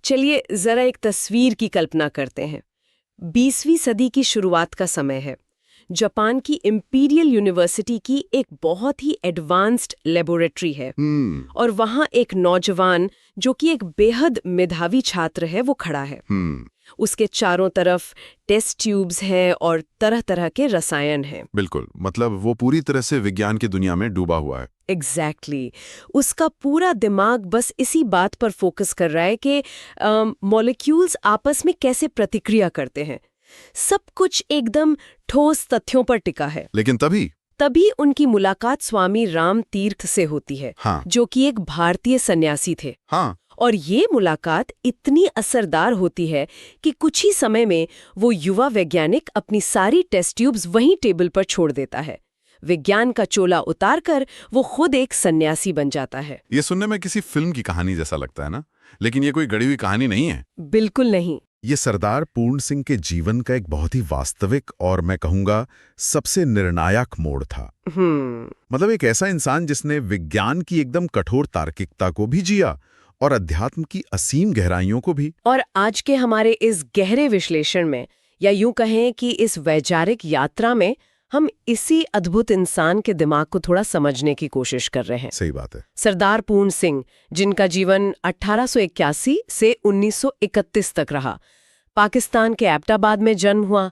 चलिए जरा एक तस्वीर की कल्पना करते हैं। 20वीं सदी की शुरुआत का समय है। जापान की इंपीरियल यूनिवर्सिटी की एक बहुत ही एडवांस्ड लेबोरेटरी है और वहाँ एक नौजवान जो कि एक बेहद मेधावी छात्र है वो खड़ा है। उसके चारों तरफ टेस्ट ट्यूब्स हैं और तरह तरह के रसायन हैं। बिल्कुल, मतलब वो पूरी तरह से विज्ञान की दुनिया में डूबा हुआ है। एग्जैक्टली उसका पूरा दिमाग बस इसी बात पर फोकस कर रहा है कि मॉलिक्यूल्स आपस में कैसे प्रतिक्रिया करते हैं। सब कुछ एकदम ठोस तथ्यों पर टिका है। लेकिन तभी उनकी मुलाकात स्वामी राम तीर्थ से होती है। हाँ। जो कि एक भारतीय सन्यासी थे। हाँ। और ये मुलाकात इतनी असरदार होती है कि कुछ ही समय में वो युवा वैज्ञानिक अपनी सारी टेस्ट ट्यूब्स वहीं टेबल पर छोड़ देता है। विज्ञान का चोला उतारकर वो खुद एक सन्यासी बन जाता है। ये सुनने में किसी फिल्म की कहानी जैसा लगता है ना, लेकिन ये कोई गढ़ी हुई कहानी नहीं है। बिल्कुल नहीं। ये सरदार पूर्ण सिंह के जीवन का एक बहुत ही वास्तविक और मैं कहूंगा सबसे निर्णायक मोड़ था। मतलब एक ऐसा इंसान जिसने विज्ञान की एकदम कठोर तार्किकता को भी जिया और अध्यात्म की असीम गहराइयों को भी। और आज के हमारे इस गहरे विश्लेषण में, या यूं कहें कि इस वैचारिक यात्रा में, हम इसी अद्भुत इंसान के दिमाग को थोड़ा समझने की कोशिश कर रहे हैं। सही बात है। सरदार पूर्ण सिंह, जिनका जीवन 1881 से 1931 तक रहा, पाकिस्तान के एबटाबाद में जन्म हुआ,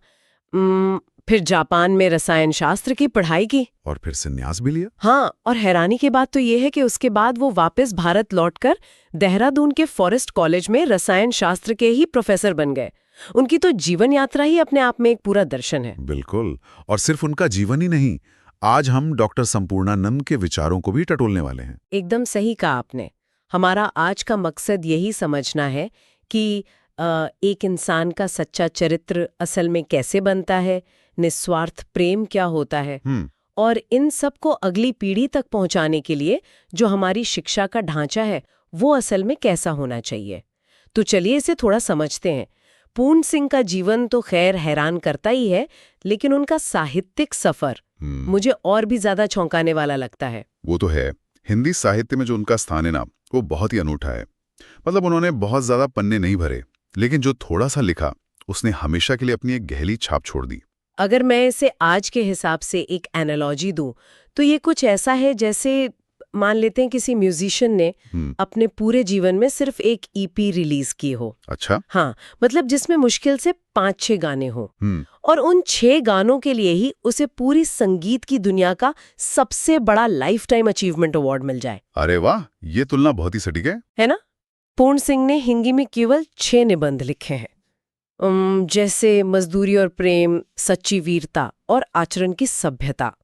फिर जापान में रसायन शास्त्र की पढ़ाई की और फिर संन्यास भी लिया। हाँ, और हैरानी की बात तो ये है कि उसके बाद वो वापस भारत लौटकर देहरादून के फॉरेस्ट कॉलेज में रसायन शास्त्र के ही प्रोफेसर बन गए। उनकी तो जीवन यात्रा ही अपने आप में एक पूरा दर्शन है। बिल्कुल, और सिर्फ उनका जीवन ही नहीं, आज हम डॉक्टर संपूर्णानंद के विचारों को भी टटोलने वाले हैं। एकदम सही कहा आपने। हमारा आज का मकसद यही समझना है कि एक इंसान का सच्चा चरित्र असल में कैसे बनता है, निस्वार्थ प्रेम क्या होता है, और इन सब को अगली पीढ़ी तक पहुंचाने के लिए जो हमारी शिक्षा का ढांचा है वो असल में कैसा होना चाहिए। तो चलिए इसे थोड़ा समझते हैं। पूर्ण सिंह का जीवन तो खैर हैरान करता ही है, लेकिन उनका साहित्यिक सफर मुझे और भी ज्यादा चौंकाने वाला लगता है। वो तो है, हिंदी साहित्य में जो उनका स्थान है ना, वो बहुत ही अनूठा है। मतलब उन्होंने बहुत ज्यादा पन्ने नहीं भरे, लेकिन जो थोड़ा सा लिखा उसने हमेशा के लिए अपनी एक गहरी छाप छोड़ दी। अगर मैं इसे आज के हिसाब से एक एनालॉजी दूं, तो ये कुछ ऐसा है जैसे मान लेते हैं किसी म्यूजिशियन ने अपने पूरे जीवन में सिर्फ एक ईपी रिलीज की हो। अच्छा। हाँ, मतलब जिसमें मुश्किल से 5-6 गाने हो, और उन 6 गानों के लिए ही उसे पूरी संगीत की दुनिया का सबसे बड़ा लाइफ टाइम अचीवमेंट अवार्ड मिल जाए। अरे वाह, ये तुलना बहुत ही सटीक है ना? पूर्ण सिंह ने हिंदी में केवल 6 निबंध लिखे हैं, जैसे मजदूरी और प्रेम, सच्ची वीरता और आचरण की सभ्यता।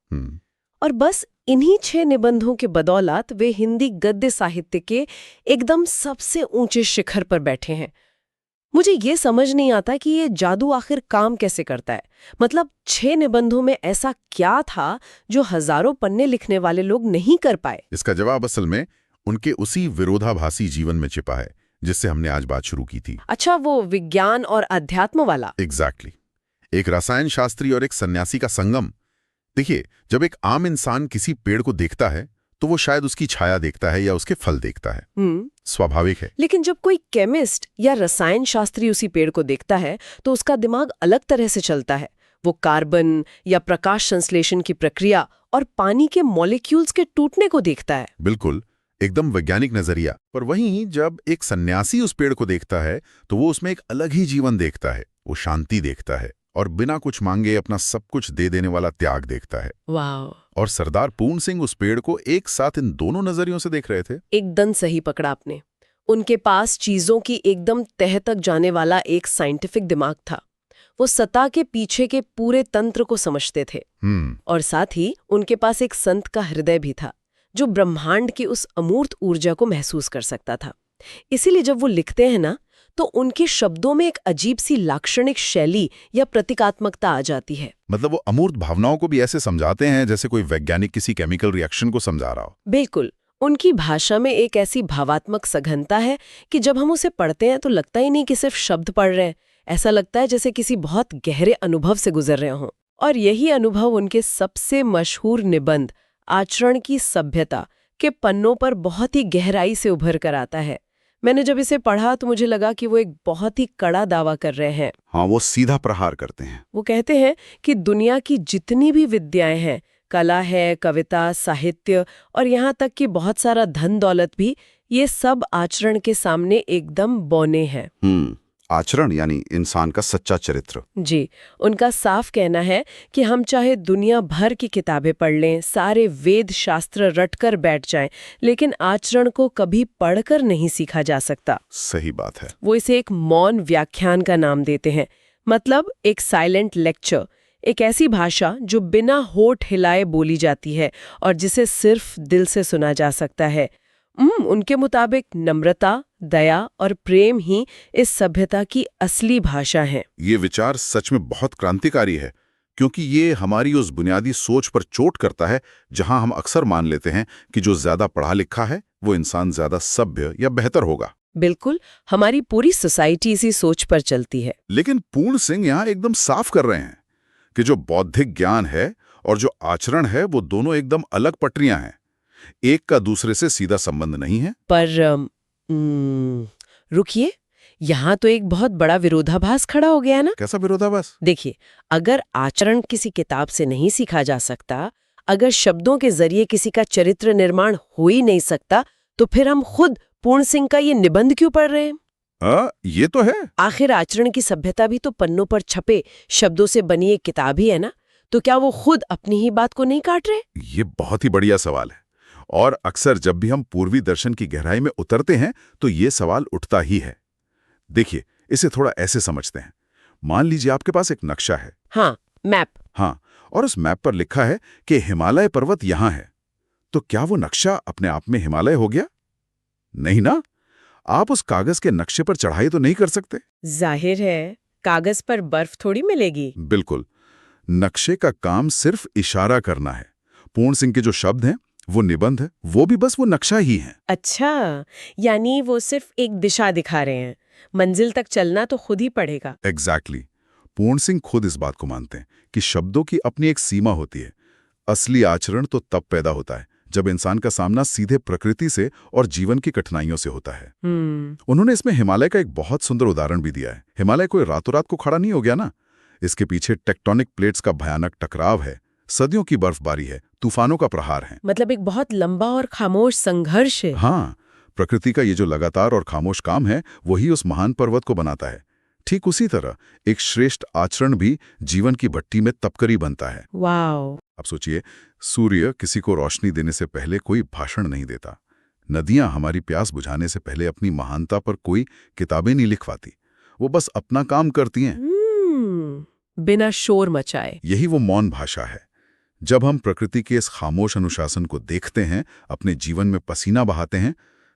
और बस इन्हीं 6 निबंधों के बदौलत वे हिंदी गद्य साहित्य के एकदम सबसे ऊंचे शिखर पर बैठे हैं। मुझे ये समझ नहीं आता कि ये जादू आखिर काम कैसे करता है। मतलब 6 निबंधों में ऐसा क्या था जो हजारों पन्ने लिखने वाले लोग नहीं कर पाए? इसका जवाब असल में उनके उसी विरोधाभासी जीवन में छिपा है जिससे हमने आज बात शुरू की थी। अच्छा, वो विज्ञान और अध्यात्म वाला? एग्जैक्टली। एक रसायन शास्त्री और एक सन्यासी का संगम। देखिए, जब एक आम इंसान किसी पेड़ को देखता है तो वो शायद उसकी छाया देखता है या उसके फल देखता है। स्वाभाविक है। लेकिन जब कोई केमिस्ट या रसायन शास्त्री उसी पेड़ को देखता है तो उसका दिमाग अलग तरह से चलता है। वो कार्बन या प्रकाश संश्लेषण की प्रक्रिया और पानी के मॉलिक्यूल्स के टूटने को देखता है। बिल्कुल, एकदम वैज्ञानिक नजरिया। पर वहीं जब एक सन्यासी उस पेड़ को देखता है तो वो उसमें एक अलग ही जीवन देखता है। वो शांति देखता है और बिना कुछ मांगे अपना सब कुछ दे देने वाला त्याग देखता है। वाह। और सरदार पूर्ण सिंह उस पेड़ को एक साथ इन दोनों नजरियों से देख रहे थे। एकदम सही पकड़ा आपने। उनके पास चीजों की एकदम तह तक जाने वाला एक साइंटिफिक दिमाग था। वो सतह के पीछे के पूरे तंत्र को समझते थे। और साथ ही उनके पास एक संत का हृदय भी था जो ब्रह्मांड की उस अमूर्त ऊर्जा को महसूस कर सकता था। इसीलिए जब वो लिखते हैं ना, तो उनके शब्दों में एक अजीब सी लाक्षणिक शैली या प्रतीकात्मकता आ जाती है। मतलब वो अमूर्त भावनाओं को भी ऐसे समझाते हैं जैसे कोई वैज्ञानिक किसी केमिकल रिएक्शन को समझा रहा हो। बिल्कुल, उनकी भाषा में एक ऐसी भावात्मक सघनता है कि जब हम उसे पढ़ते हैं तो लगता ही नहीं कि सिर्फ शब्द पढ़ रहे हैं। ऐसा लगता है जैसे किसी बहुत गहरे अनुभव से गुजर रहे हों। और यही अनुभव उनके सबसे मशहूर निबंध आचरण की सभ्यता के पन्नों पर बहुत ही गहराई से उभर कर आता है। मैंने जब इसे पढ़ा तो मुझे लगा कि वो एक बहुत ही कड़ा दावा कर रहे हैं। हाँ, वो सीधा प्रहार करते हैं। वो कहते हैं कि दुनिया की जितनी भी विद्याएं हैं, कला है, कविता, साहित्य और यहाँ तक कि बहुत सारा धन दौलत भी, ये सब आचरण के सामने एकदम बौने हैं। आचरण यानी इंसान का सच्चा चरित्र। जी, उनका साफ कहना है कि हम चाहे दुनिया भर की किताबें पढ़ लें, सारे वेद शास्त्र रटकर बैठ जाएं, लेकिन आचरण को कभी पढ़कर नहीं सीखा जा सकता। सही बात है। वो इसे एक मौन व्याख्यान का नाम देते हैं, मतलब एक साइलेंट लेक्चर, एक ऐसी भाषा जो बिना होठ हिलाए बोली जाती है और जिसे सिर्फ दिल से सुना जा सकता है। उनके मुताबिक नम्रता, दया और प्रेम ही इस सभ्यता की असली भाषा है। ये विचार सच में बहुत क्रांतिकारी है, क्योंकि ये हमारी उस बुनियादी सोच पर चोट करता है जहां हम अक्सर मान लेते हैं कि जो ज्यादा पढ़ा लिखा है वो इंसान ज्यादा सभ्य या बेहतर होगा। बिल्कुल, हमारी पूरी सोसाइटी इसी सोच पर चलती है। लेकिन पूर्ण सिंह यहाँ एकदम साफ कर रहे हैं कि जो बौद्धिक ज्ञान है और जो आचरण है वो दोनों एकदम अलग पटरियां हैं, एक का दूसरे से सीधा संबंध नहीं है। पर रुकिए, यहाँ तो एक बहुत बड़ा विरोधाभास खड़ा हो गया ना। कैसा विरोधाभास? देखिए, अगर आचरण किसी किताब से नहीं सीखा जा सकता, अगर शब्दों के जरिए किसी का चरित्र निर्माण हो ही नहीं सकता, तो फिर हम खुद पूर्ण सिंह का ये निबंध क्यों पढ़ रहे हैं? ये तो है। आखिर आचरण की सभ्यता भी तो पन्नों पर छपे शब्दों से बनी एक किताब ही है ना, तो क्या वो खुद अपनी ही बात को नहीं काट रहे? ये बहुत ही बढ़िया सवाल है, और अक्सर जब भी हम पूर्वी दर्शन की गहराई में उतरते हैं तो ये सवाल उठता ही है। देखिए, इसे थोड़ा ऐसे समझते हैं। मान लीजिए आपके पास एक नक्शा है। हाँ, मैप। हाँ, और उस मैप पर लिखा है कि हिमालय पर्वत यहां है। तो क्या वो नक्शा अपने आप में हिमालय हो गया? नहीं ना। आप उस कागज के नक्शे पर चढ़ाई तो नहीं कर सकते। जाहिर है, कागज पर बर्फ थोड़ी मिलेगी। बिल्कुल। नक्शे का काम सिर्फ इशारा करना है। पूर्ण सिंह के जो शब्द हैं, वो निबंध है, वो भी बस वो नक्शा ही है। अच्छा, यानी वो सिर्फ एक दिशा दिखा रहे हैं, मंजिल तक चलना तो खुद ही पड़ेगा। एग्जैक्टली। पूर्ण सिंह खुद इस बात को मानते हैं कि शब्दों की अपनी एक सीमा होती है। असली आचरण तो तब पैदा होता है जब इंसान का सामना सीधे प्रकृति से और जीवन की कठिनाइयों से होता है। उन्होंने इसमें हिमालय का एक बहुत सुंदर उदाहरण भी दिया है। हिमालय कोई रातों रात को खड़ा नहीं हो गया ना। इसके पीछे टेक्टोनिक प्लेट्स का भयानक टकराव है, सदियों की बर्फबारी है, तूफानों का प्रहार है। मतलब एक बहुत लंबा और खामोश संघर्ष है। हाँ, प्रकृति का ये जो लगातार और खामोश काम है, वही उस महान पर्वत को बनाता है। ठीक उसी तरह एक श्रेष्ठ आचरण भी जीवन की भट्टी में तपकरी बनता है। वाओ। अब सोचिए, सूर्य किसी को रोशनी देने से पहले कोई भाषण नहीं देता। नदियां हमारी प्यास बुझाने से पहले अपनी महानता पर कोई किताबें नहीं लिखवाती। वो बस अपना काम करती हैं, बिना शोर मचाए। यही वो मौन भाषा है। जब हम प्रकृति के इस खामोश अनुशासन को देखते हैं, अपने जीवन में पसीना बहाते हैं,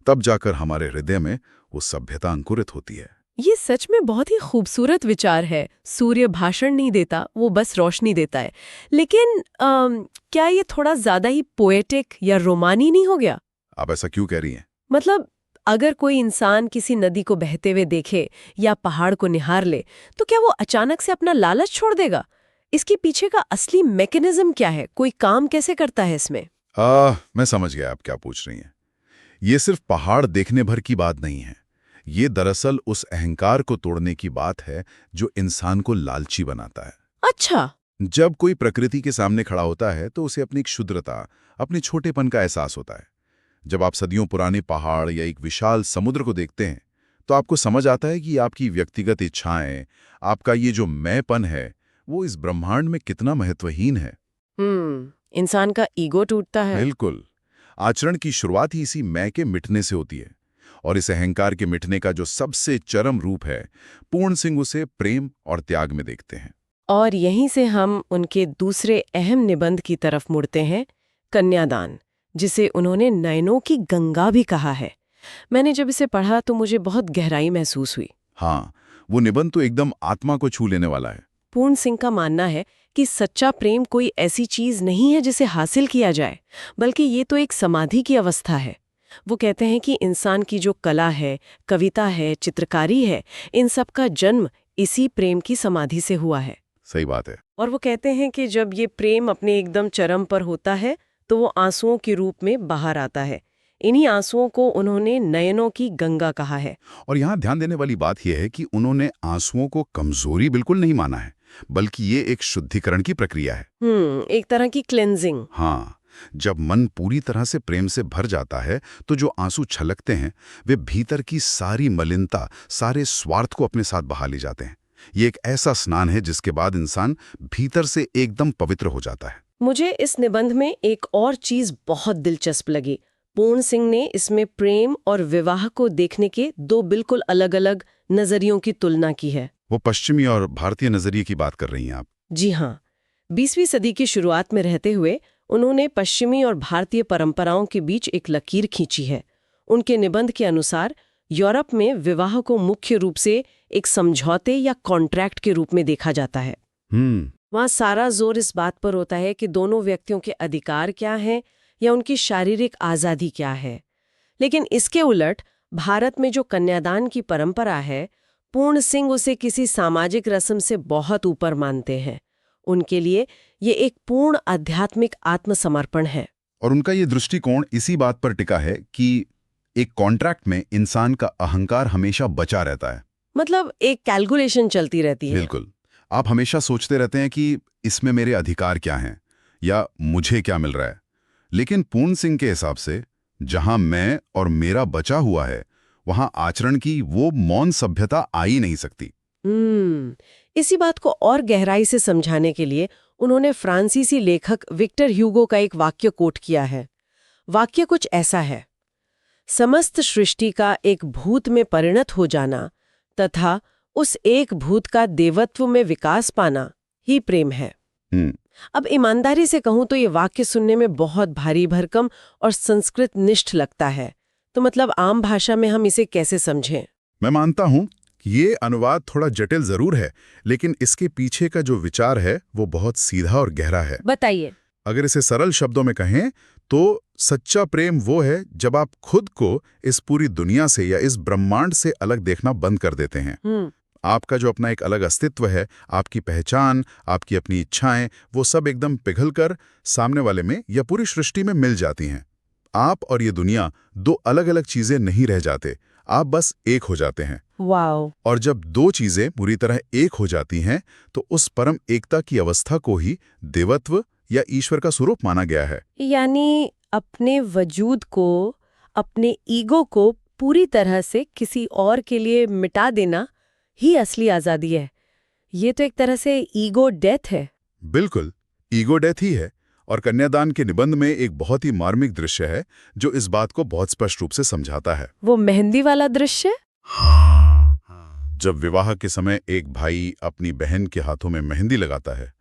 तब जाकर हमारे हृदय में वो सभ्यता अंकुरित होती है। ये सच में बहुत ही खूबसूरत विचार है। सूर्य भाषण नहीं देता, वो बस रोशनी देता है। लेकिन क्या ये थोड़ा ज्यादा ही पोएटिक या रोमानी नहीं हो गया? आप ऐसा क्यों कह रही हैं? मतलब अगर कोई इंसान किसी नदी को बहते हुए देखे या पहाड़ को निहार ले, तो क्या वो अचानक से अपना लालच छोड़ देगा? इसके पीछे का असली मैकेनिज्म क्या है? कोई काम कैसे करता है इसमें? मैं समझ गया आप क्या पूछ रही हैं। ये सिर्फ पहाड़ देखने भर की बात नहीं है। ये दरअसल उस अहंकार को तोड़ने की बात है जो इंसान को लालची बनाता है। अच्छा। जब कोई प्रकृति के सामने खड़ा होता है तो उसे अपनी क्षुद्रता, अपने छोटेपन का एहसास होता है। जब आप सदियों पुराने पहाड़ या एक विशाल समुद्र को देखते हैं तो आपको समझ आता है कि आपकी व्यक्तिगत इच्छाएं, आपका ये जो मैंपन है, वो इस ब्रह्मांड में कितना महत्वहीन है। इंसान का ईगो टूटता है। बिल्कुल। आचरण की शुरुआत ही इसी मैं के मिटने से होती है, और इस अहंकार के मिटने का जो सबसे चरम रूप है, पूर्ण सिंह उसे प्रेम और त्याग में देखते हैं। और यहीं से हम उनके दूसरे अहम निबंध की तरफ मुड़ते हैं, कन्यादान, जिसे उन्होंने नयनों की गंगा भी कहा है। मैंने जब इसे पढ़ा तो मुझे बहुत गहराई महसूस हुई। हाँ, वो निबंध तो एकदम आत्मा को छू लेने वाला है। पूर्ण सिंह का मानना है कि सच्चा प्रेम कोई ऐसी चीज नहीं है जिसे हासिल किया जाए, बल्कि ये तो एक समाधि की अवस्था है। वो कहते हैं कि इंसान की जो कला है, कविता है, चित्रकारी है, इन सब का जन्म इसी प्रेम की समाधि से हुआ है। सही बात है। और वो कहते हैं कि जब ये प्रेम अपने एकदम चरम पर होता है तो वो आंसुओं के रूप में बाहर आता है। इन्हीं आंसुओं को उन्होंने नयनों की गंगा कहा है। और यहाँ ध्यान देने वाली बात यह है कि उन्होंने आंसुओं को कमजोरी बिल्कुल नहीं माना है, बल्कि ये एक शुद्धिकरण की प्रक्रिया है। एक तरह की क्लेंजिंग। हाँ, जब मन पूरी तरह से प्रेम से भर जाता है तो जो आंसू छलकते हैं वे भीतर की सारी मलिनता, सारे स्वार्थ को अपने साथ बहा ले जाते हैं। ये एक ऐसा स्नान है जिसके बाद इंसान भीतर से एकदम पवित्र हो जाता है। मुझे इस निबंध में एक और चीज बहुत दिलचस्प लगी। पूर्ण सिंह ने इसमें प्रेम और विवाह को देखने के दो बिल्कुल अलग-अलग नजरियों की तुलना की है। वो पश्चिमी और भारतीय नजरिए की बात कर रही हैं आप? जी हाँ, 20वीं सदी की शुरुआत में रहते हुए उन्होंने पश्चिमी और भारतीय परंपराओं के बीच एक लकीर खींची है। उनके निबंध के अनुसार यूरोप में विवाह को मुख्य रूप से एक समझौते या कॉन्ट्रैक्ट के रूप में देखा जाता है। वहाँ सारा जोर इस बात पर होता है कि दोनों व्यक्तियों के अधिकार क्या हैं या उनकी शारीरिक आज़ादी क्या है। लेकिन इसके उलट भारत में जो कन्यादान की परंपरा है, पूर्ण सिंह उसे किसी सामाजिक रस्म से बहुत ऊपर मानते हैं। उनके लिए ये एक पूर्ण आध्यात्मिक आत्मसमर्पण है। और उनका ये दृष्टिकोण इसी बात पर टिका है कि एक कॉन्ट्रैक्ट में इंसान का अहंकार हमेशा बचा रहता है। मतलब एक कैलकुलेशन चलती रहती है। बिल्कुल, आप हमेशा सोचते रहते हैं कि इसमें मेरे अधिकार क्या हैं या मुझे क्या मिल रहा है। लेकिन पूर्ण सिंह के हिसाब से जहां मैं और मेरा बचा हुआ है, वहां आचरण की वो मौन सभ्यता आ ही नहीं सकती। इसी बात को और गहराई से समझाने के लिए उन्होंने फ्रांसीसी लेखक विक्टर ह्यूगो का एक वाक्य कोट किया है। वाक्य कुछ ऐसा है: समस्त सृष्टि का एक भूत में परिणत हो जाना तथा उस एक भूत का देवत्व में विकास पाना ही प्रेम है। अब ईमानदारी से कहूं तो ये वाक्य सुनने में बहुत भारी भरकम और संस्कृत निष्ठ लगता है। तो मतलब आम भाषा में हम इसे कैसे समझें? मैं मानता हूं कि ये अनुवाद थोड़ा जटिल जरूर है, लेकिन इसके पीछे का जो विचार है वो बहुत सीधा और गहरा है। बताइए। अगर इसे सरल शब्दों में कहें तो सच्चा प्रेम वो है जब आप खुद को इस पूरी दुनिया से या इस ब्रह्मांड से अलग देखना बंद कर देते हैं। आपका जो अपना एक अलग अस्तित्व है, आपकी पहचान, आपकी अपनी इच्छाएं, वो सब एकदम पिघलकर सामने वाले में या पूरी सृष्टि में मिल जाती हैं। आप और ये दुनिया दो अलग अलग चीजें नहीं रह जाते, आप बस एक हो जाते हैं। वाओ! और जब दो चीजें पूरी तरह एक हो जाती हैं तो उस परम एकता की अवस्था को ही देवत्व या ईश्वर का स्वरूप माना गया है। यानी अपने वजूद को, अपने ईगो को पूरी तरह से किसी और के लिए मिटा देना ही असली आजादी है। ये तो एक तरह से ईगो डेथ है। बिल्कुल, ईगो डेथ ही है। और कन्यादान के निबंध में एक बहुत ही मार्मिक दृश्य है जो इस बात को बहुत स्पष्ट रूप से समझाता है। वो मेहंदी वाला दृश्य? जब विवाह के समय एक भाई अपनी बहन के हाथों में मेहंदी लगाता है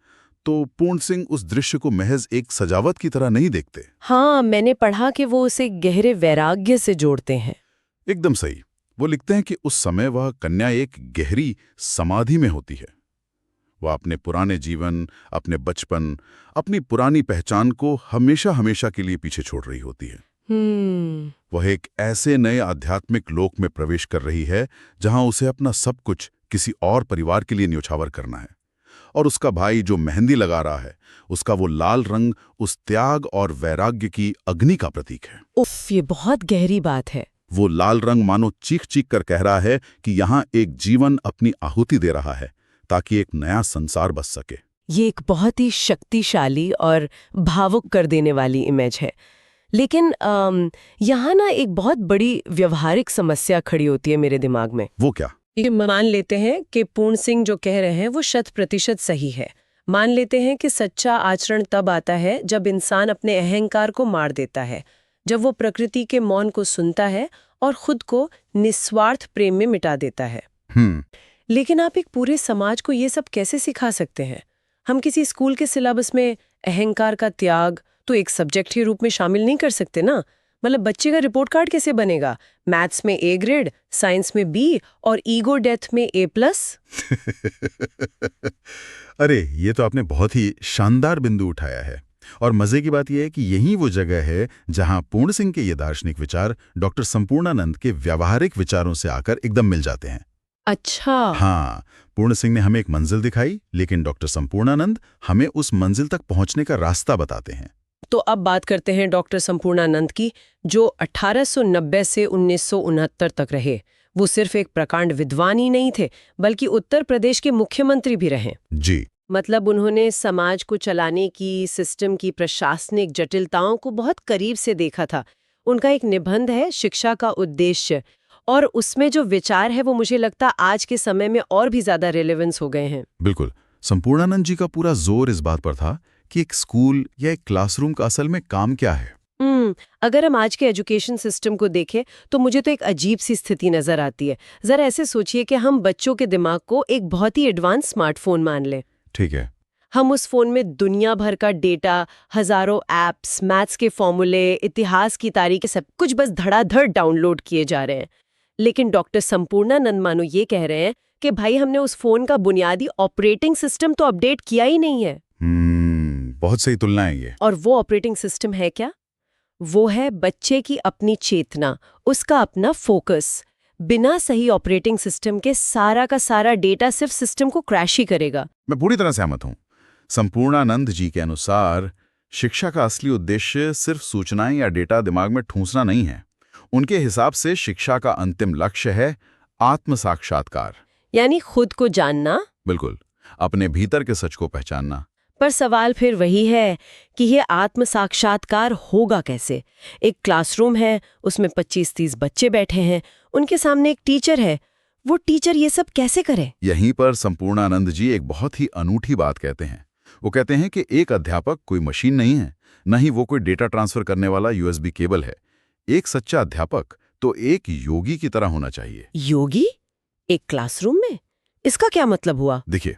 तो पूर्ण सिंह उस दृश्य को महज एक सजावट की तरह नहीं देखते। हाँ, मैंने पढ़ा कि वो उसे गहरे वैराग्य से जोड़ते हैं। एकदम सही। वो लिखते हैं कि उस समय वह कन्या एक गहरी समाधि में होती है। वह अपने पुराने जीवन, अपने बचपन, अपनी पुरानी पहचान को हमेशा हमेशा के लिए पीछे छोड़ रही होती है। वह एक ऐसे नए आध्यात्मिक लोक में प्रवेश कर रही है जहां उसे अपना सब कुछ किसी और परिवार के लिए न्योछावर करना है। और उसका भाई जो मेहंदी लगा रहा है, उसका वो लाल रंग उस त्याग और वैराग्य की अग्नि का प्रतीक है। उफ, ये बहुत गहरी बात है। वो लाल रंग मानो चीख चीख कर कह रहा है कि यहाँ एक जीवन अपनी आहुति दे रहा है ताकि एक नया संसार बस सके। ये एक बहुत ही शक्तिशाली और भावुक कर देने वाली इमेज है। लेकिन यहाँ ना एक बहुत बड़ी व्यवहारिक समस्या खड़ी होती है मेरे दिमाग में। वो क्या? ये मान लेते हैं कि पूर्ण सिंह जो कह रहे हैं वो 100% सही है। मान लेते हैं कि सच्चा आचरण तब आता है जब इंसान अपने अहंकार को मार देता है, जब वो प्रकृति के मौन को सुनता है और खुद को निस्वार्थ प्रेम में मिटा देता है। लेकिन आप एक पूरे समाज को ये सब कैसे सिखा सकते हैं? हम किसी स्कूल के सिलेबस में अहंकार का त्याग तो एक सब्जेक्ट के रूप में शामिल नहीं कर सकते ना। मतलब बच्चे का रिपोर्ट कार्ड कैसे बनेगा? मैथ्स में A ग्रेड, साइंस में B और ईगो डेथ में A+? अरे, ये तो आपने बहुत ही शानदार बिंदु उठाया है। और मजे की बात यह है कि यही वो जगह है जहां पूर्ण सिंह के ये दार्शनिक विचार डॉक्टर संपूर्णानंद के व्यावहारिक विचारों से आकर एकदम मिल जाते हैं। अच्छा। हाँ, पूर्ण सिंह ने हमें एक मंजिल दिखाई, लेकिन डॉक्टर संपूर्णानंद हमें उस मंजिल तक पहुंचने का रास्ता बताते हैं। तो अब बात करते हैं डॉक्टर संपूर्णानंद की, जो 1890 से 1969 तक रहे। वो सिर्फ एक प्रकांड विद्वान ही नहीं थे, बल्कि उत्तर प्रदेश के मुख्यमंत्री भी रहे। जी। मतलब उन्होंने समाज को चलाने की, सिस्टम की प्रशासनिक जटिलताओं को बहुत करीब से देखा था। उनका एक निबंध है शिक्षा का उद्देश्य, और उसमें जो विचार है वो मुझे लगता आज के समय में और भी ज्यादा रेलेवेंस हो गए हैं। बिल्कुल। संपूर्णानंद जी का पूरा जोर इस बात पर था कि एक स्कूल या एक क्लासरूम का असल में काम क्या है। अगर हम आज के एजुकेशन सिस्टम को देखें तो मुझे तो एक अजीब सी स्थिति नजर आती है। जरा ऐसे सोचिए कि हम बच्चों के दिमाग को एक बहुत ही एडवांस स्मार्टफोन मान लें। ठीक है। हम उस फोन में दुनिया भर का डेटा, हजारों एप्स, मैथ्स के फॉर्मूले, इतिहास की तारीखें, सब कुछ बस धड़ाधड़ डाउनलोड किए जा रहे हैं। लेकिन डॉक्टर संपूर्णानंद मानो ये कह रहे हैं कि भाई हमने उस फोन का बुनियादी ऑपरेटिंग सिस्टम तो अपडेट किया ही नहीं है। बहुत सही तुलना है ये। और वो ऑपरेटिंग सिस्टम है क्या? वो है बच्चे की अपनी चेतना, उसका अपना फोकस। बिना सही ऑपरेटिंग सिस्टम के सारा का सारा डेटा सिर्फ सिस्टम को क्रैश ही करेगा। मैं पूरी तरह सहमत हूँ। संपूर्णानंद जी के अनुसार शिक्षा का असली उद्देश्य सिर्फ सूचनाएं या डेटा दिमाग में ठूंसना नहीं है। उनके हिसाब से शिक्षा का अंतिम लक्ष्य है आत्म साक्षात्कार, यानी खुद को जानना। बिल्कुल, अपने भीतर के सच को पहचानना। पर सवाल फिर वही है कि ये आत्म साक्षात्कार होगा कैसे? एक क्लासरूम है, उसमें 25-30 बच्चे बैठे हैं, उनके सामने एक टीचर है, वो टीचर ये सब कैसे करे? यहीं पर संपूर्णानंद जी एक बहुत ही अनूठी बात कहते हैं। वो कहते हैं कि एक अध्यापक कोई मशीन नहीं है, न ही वो कोई डेटा ट्रांसफर करने वाला यूएसबी केबल है। एक सच्चा अध्यापक तो एक योगी की तरह होना चाहिए। योगी? एक क्लासरूम में? इसका क्या मतलब हुआ? देखिए,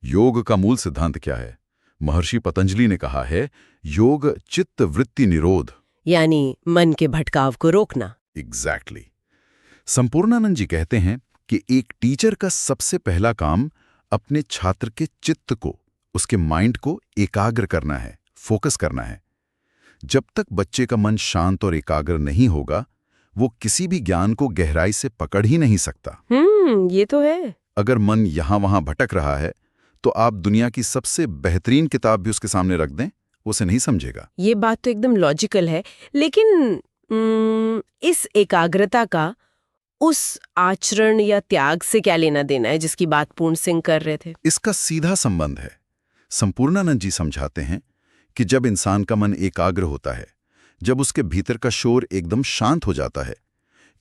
योग का मूल सिद्धांत क्या है? महर्षि पतंजलि ने कहा है, योग चित्त वृत्ति निरोध, यानी मन के भटकाव को रोकना। एग्जैक्टली। संपूर्णानंद जी कहते हैं कि एक टीचर का सबसे पहला काम अपने छात्र के चित्त को, उसके माइंड को एकाग्र करना है, फोकस करना है। जब तक बच्चे का मन शांत और एकाग्र नहीं होगा, वो किसी भी ज्ञान को गहराई से पकड़ ही नहीं सकता। ये तो है। अगर मन यहां वहां भटक रहा है, तो आप दुनिया की सबसे बेहतरीन किताब भी उसके सामने रख दें, उसे नहीं समझेगा। ये बात तो एकदम लॉजिकल है, लेकिन इस एकाग्रता का उस आचरण या त्याग से क्या लेना देना है जिसकी बात पूर्ण सिंह कर रहे थे? इसका सीधा संबंध है। संपूर्णानंद जी समझाते हैं कि जब इंसान का मन एकाग्र होता है, जब उसके भीतर का शोर एकदम शांत हो जाता है,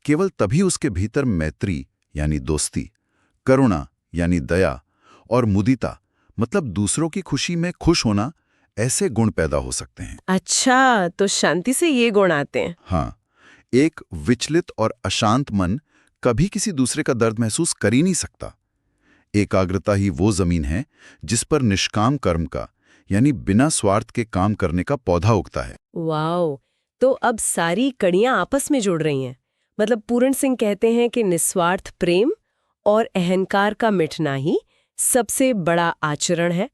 केवल तभी उसके भीतर मैत्री यानी दोस्ती, करुणा यानी दया और मुदिता मतलब दूसरों की खुशी में खुश होना, ऐसे गुण पैदा हो सकते हैं। अच्छा, तो शांति से ये गुण आते हैं। हाँ, एक विचलित और अशांत मन कभी किसी दूसरे का दर्द महसूस कर ही नहीं सकता। एकाग्रता ही वो जमीन है जिस पर निष्काम कर्म का यानी बिना स्वार्थ के काम करने का पौधा उगता है। वाओ, तो अब सारी कड़ियां आपस में जुड़ रही हैं। मतलब पूर्ण सिंह कहते हैं कि निस्वार्थ प्रेम और अहंकार का मिटना ही सबसे बड़ा आचरण है,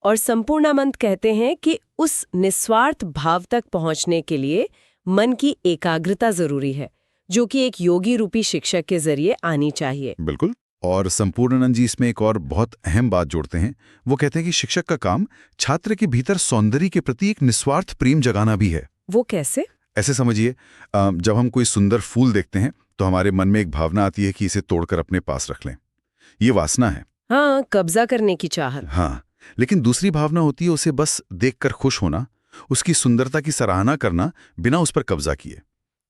और संपूर्णानंद कहते हैं कि उस निस्वार्थ भाव तक पहुंचने के लिए मन की एकाग्रता जरूरी है, जो कि एक योगी रूपी शिक्षक के जरिए आनी चाहिए। बिल्कुल। और संपूर्णानंद जी इसमें एक और बहुत अहम बात जोड़ते हैं। वो कहते हैं कि शिक्षक का काम छात्र के भीतर सौंदर्य के प्रति एक निस्वार्थ प्रेम जगाना भी है। वो कैसे? ऐसे समझिए, जब हम कोई सुंदर फूल देखते हैं तो हमारे मन में एक भावना आती है कि इसे तोड़कर अपने पास रख लें। ये वासना है। हाँ, कब्जा करने की चाहत। हाँ, लेकिन दूसरी भावना होती है उसे बस देखकर खुश होना, उसकी सुंदरता की सराहना करना बिना उस पर कब्जा किए।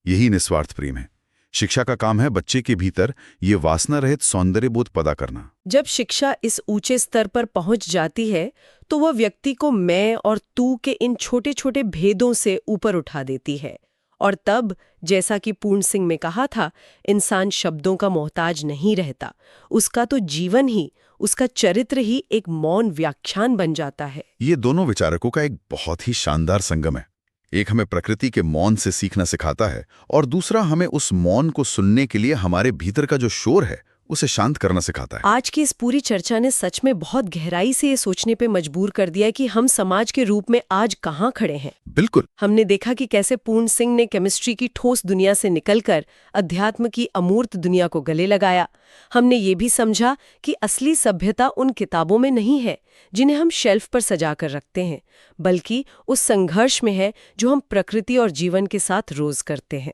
यही निस्वार्थ प्रेम है। शिक्षा का काम है बच्चे के भीतर ये वासना रहित सौंदर्य बोध पैदा करना। जब शिक्षा इस ऊंचे स्तर पर पहुंच जाती है तो वह व्यक्ति को मैं और तू के इन छोटे छोटे भेदों से ऊपर उठा देती है, और तब जैसा कि पूर्ण सिंह में कहा था, इंसान शब्दों का मोहताज नहीं रहता। उसका तो जीवन ही, उसका चरित्र ही एक मौन व्याख्यान बन जाता है। ये दोनों विचारकों का एक बहुत ही शानदार संगम है। एक हमें प्रकृति के मौन से सीखना सिखाता है, और दूसरा हमें उस मौन को सुनने के लिए हमारे भीतर का जो शोर है उसे शांत करना सिखाता है। आज की इस पूरी चर्चा ने सच में बहुत गहराई से ये सोचने पे मजबूर कर दिया कि हम समाज के रूप में आज कहाँ खड़े हैं। बिल्कुल। हमने देखा कि कैसे पूर्ण सिंह ने केमिस्ट्री की ठोस दुनिया से निकलकर अध्यात्म की अमूर्त दुनिया को गले लगाया। हमने ये भी समझा कि असली सभ्यता उन किताबों में नहीं है जिन्हें हम शेल्फ पर सजा कर रखते हैं, बल्कि उस संघर्ष में है जो हम प्रकृति और जीवन के साथ रोज करते हैं।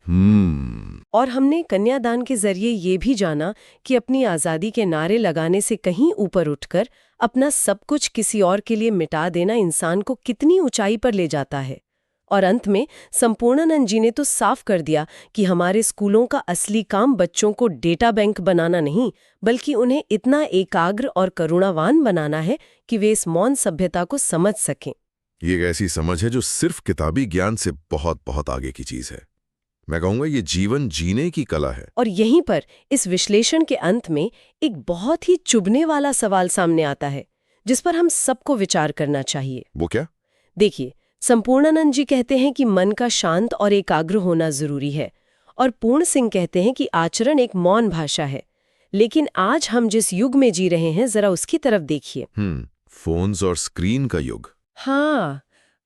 और हमने कन्यादान के जरिए ये भी जाना कि अपनी आज़ादी के नारे लगाने से कहीं ऊपर उठकर अपना सब कुछ किसी और के लिए मिटा देना इंसान को कितनी ऊंचाई पर ले जाता है। और अंत में संपूर्णानंद जी ने तो साफ कर दिया कि हमारे स्कूलों का असली काम बच्चों को डेटा बैंक बनाना नहीं, बल्कि उन्हें इतना एकाग्र और करुणावान बनाना है कि वे इस मौन सभ्यता को समझ सकें। ये एक ऐसी समझ है जो सिर्फ किताबी ज्ञान से बहुत बहुत आगे की चीज है। मैं कहूंगा ये जीवन जीने की कला है। और यहीं पर इस विश्लेषण के अंत में एक बहुत ही चुभने वाला सवाल सामने आता है जिस पर हम सबको विचार करना चाहिए। वो क्या? देखिए, संपूर्णानंद जी कहते हैं कि मन का शांत और एकाग्र होना जरूरी है, और पूर्ण सिंह कहते हैं कि आचरण एक मौन भाषा है। लेकिन आज हम जिस युग में जी रहे हैं, जरा उसकी तरफ देखिए। फोन्स और स्क्रीन का युग। हाँ,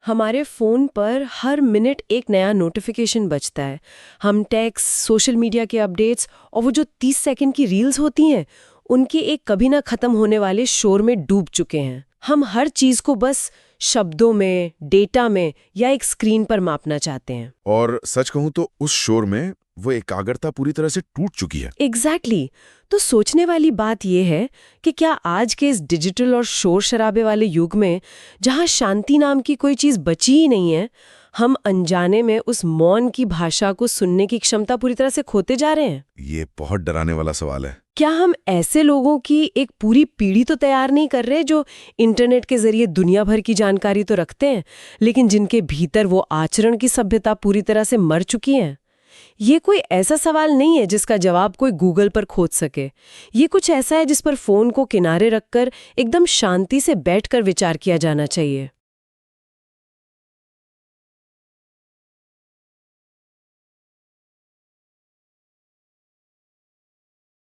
हमारे फोन पर हर मिनट एक नया नोटिफिकेशन बजता है। हम टेक्स्ट, सोशल मीडिया के अपडेट्स और वो जो 30 सेकंड की रील्स होती हैं, उनके एक कभी ना खत्म होने वाले शोर में डूब चुके हैं। हम हर चीज को बस शब्दों में, डेटा में या एक स्क्रीन पर मापना चाहते हैं। और सच कहूं तो उस शोर में वो एकाग्रता पूरी तरह से टूट चुकी है। एग्जैक्टली। तो सोचने वाली बात यह है कि क्या आज के इस डिजिटल और शोर शराबे वाले युग में, जहां शांति नाम की कोई चीज बची ही नहीं है, हम अनजाने में उस मौन की भाषा को सुनने की क्षमता पूरी तरह से खोते जा रहे हैं? ये बहुत डराने वाला सवाल है। क्या हम ऐसे लोगों की एक पूरी पीढ़ी तो तैयार नहीं कर रहे जो इंटरनेट के जरिए दुनिया भर की जानकारी तो रखते हैं, लेकिन जिनके भीतर वो आचरण की सभ्यता पूरी तरह से मर चुकी है? ये कोई ऐसा सवाल नहीं है जिसका जवाब कोई गूगल पर खोज सके। ये कुछ ऐसा है जिस पर फोन को किनारे रखकर एकदम शांति से बैठकर विचार किया जाना चाहिए।